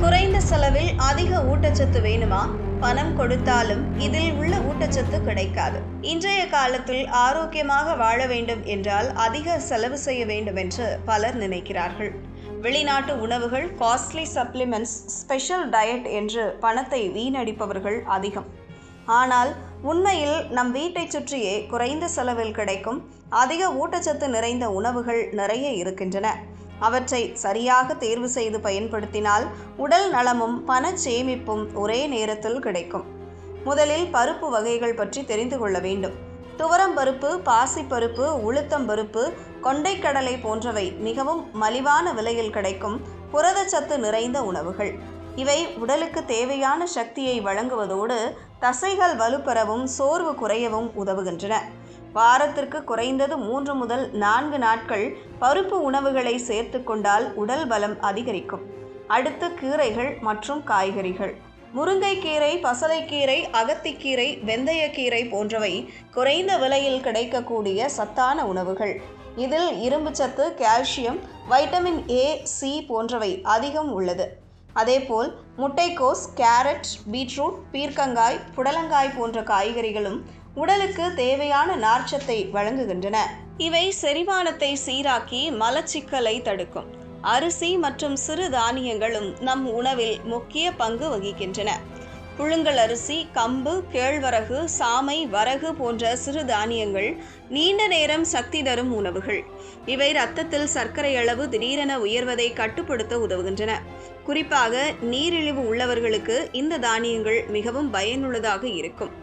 குறைந்த செலவில் அதிக ஊட்டச்சத்து வேணுமா? பணம் கொடுத்தாலும் இதில் உள்ள ஊட்டச்சத்து கிடைக்காது. இன்றைய காலத்தில் ஆரோக்கியமாக வாழ வேண்டும் என்றால் அதிக செலவு செய்ய வேண்டும் என்று பலர் நினைக்கிறார்கள். வெளிநாட்டு உணவுகள், காஸ்ட்லி சப்ளிமெண்ட்ஸ், ஸ்பெஷல் டயட் என்று பணத்தை வீணடிப்பவர்கள் அதிகம். ஆனால் உண்மையில் நம் வீட்டை சுற்றியே குறைந்த செலவில் கிடைக்கும் அதிக ஊட்டச்சத்து நிறைந்த உணவுகள் நிறைய இருக்கின்றன. அவற்றை சரியாக தேர்வு செய்து பயன்படுத்தினால் உடல் நலமும் பண சேமிப்பும் ஒரே நேரத்தில் கிடைக்கும். முதலில் பருப்பு வகைகள் பற்றி தெரிந்து கொள்ள வேண்டும். துவரம் பருப்பு, பாசிப்பருப்பு, உளுத்தம் பருப்பு, கொண்டைக்கடலை போன்றவை மிகவும் மலிவான விலையில் கிடைக்கும் புரதச்சத்து நிறைந்த உணவுகள். இவை உடலுக்கு தேவையான சக்தியை வழங்குவதோடு தசைகள் வலுப்பெறவும் சோர்வு குறையவும் உதவுகின்றன. வாரத்திற்கு குறைந்தது 3 முதல் 4 நாட்கள் பருப்பு உணவுகளை சேர்த்து கொண்டால் உடல் பலம் அதிகரிக்கும். அடுத்து கீரைகள் மற்றும் காய்கறிகள். முருங்கைக்கீரை, பசலைக்கீரை, அகத்திக்கீரை, வெந்தயக்கீரை போன்றவை குறைந்த விலையில் கிடைக்கக்கூடிய சத்தான உணவுகள். இதில் இரும்புச்சத்து, கால்சியம், வைட்டமின் ஏ, சி போன்றவை அதிகம் உள்ளது. அதேபோல் முட்டைக்கோஸ், கேரட், பீட்ரூட், பீர்க்கங்காய், புடலங்காய் போன்ற காய்கறிகளும் உடலுக்கு தேவையான நார்ச்சத்தை வழங்குகின்றன. இவை செரிமானத்தை சீராக்கி மலச்சிக்கலை தடுக்கும். அரிசி மற்றும் சிறு தானியங்களும் நம் உணவில் முக்கிய பங்கு வகிக்கின்றன. புழுங்கல் அரிசி, கம்பு, கேழ்வரகு, சாமை, வரகு போன்ற சிறு தானியங்கள் நீண்ட நேரம் சக்தி தரும் உணவுகள். இவை இரத்தத்தில் சர்க்கரை அளவு திடீரென உயர்வதை கட்டுப்படுத்த உதவுகின்றன. குறிப்பாக நீரிழிவு உள்ளவர்களுக்கு இந்த தானியங்கள் மிகவும் பயனுள்ளதாக இருக்கும்.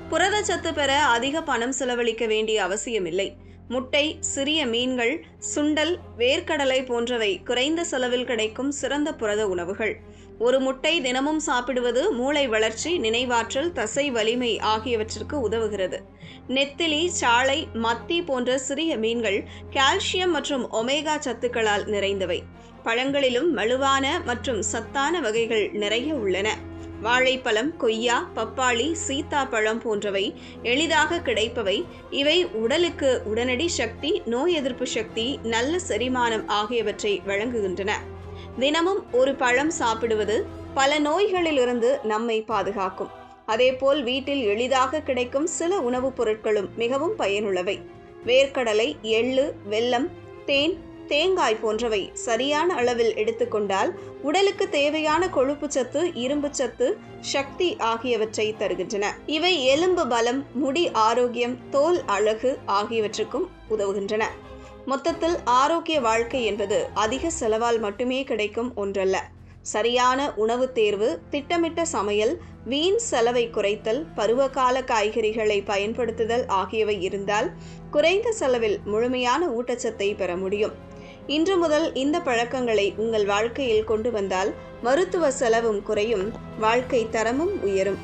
புரதச்சத்து பெற அதிக பணம் செலவழிக்க வேண்டிய அவசியமில்லை. முட்டை, சிறிய மீன்கள், சுண்டல், வேர்க்கடலை போன்றவை குறைந்த செலவில் கிடைக்கும் சிறந்த புரத உணவுகள். ஒரு முட்டை தினமும் சாப்பிடுவது மூளை வளர்ச்சி, நினைவாற்றல், தசை வலிமை ஆகியவற்றிற்கு உதவுகிறது. நெத்திலி, சாளை, மத்தி போன்ற சிறிய மீன்கள் கால்சியம் மற்றும் ஒமேகா சத்துக்களால் நிறைந்தவை. பழங்களிலும் வலுவான மற்றும் சத்தான வகைகள் நிறைய உள்ளன. வாழைப்பழம், கொய்யா, பப்பாளி, சீத்தாப்பழம் போன்றவை எளிதாக கிடைப்பவை. இவை உடலுக்கு உடனடி சக்தி, நோய் எதிர்ப்பு சக்தி, நல்ல செரிமானம் ஆகியவற்றை வழங்குகின்றன. தினமும் ஒரு பழம் சாப்பிடுவது பல நோய்களிலிருந்து நம்மை பாதுகாக்கும். அதேபோல் வீட்டில் எளிதாக கிடைக்கும் சில உணவுப் பொருட்களும் மிகவும் பயனுள்ளவை. வேர்க்கடலை, எள்ளு, வெல்லம், தேன், தேங்காய் போன்றவை சரியான அளவில் எடுத்துக்கொண்டால் உடலுக்கு தேவையான கொழுப்புச்சத்து, இரும்புச்சத்து, சக்தி ஆகியவற்றை தருகின்றன. இவை எலும்பு பலம், முடி ஆரோக்கியம், தோல் அழகு ஆகியவற்றுக்கும் உதவுகின்றன. மொத்தத்தில் ஆரோக்கிய வாழ்க்கை என்பது அதிக செலவால் மட்டுமே கிடைக்கும் ஒன்றல்ல. சரியான உணவு தேர்வு, திட்டமிட்ட சமையல், வீண் செலவை குறைத்தல், பருவகால காய்கறிகளை பயன்படுத்துதல் ஆகியவை இருந்தால் குறைந்த செலவில் முழுமையான ஊட்டச்சத்தை பெற முடியும். இன்று முதல் இந்த பழக்கங்களை உங்கள் வாழ்க்கையில் கொண்டு வந்தால் மருத்துவ செலவும் குறையும், வாழ்க்கை தரமும் உயரும்.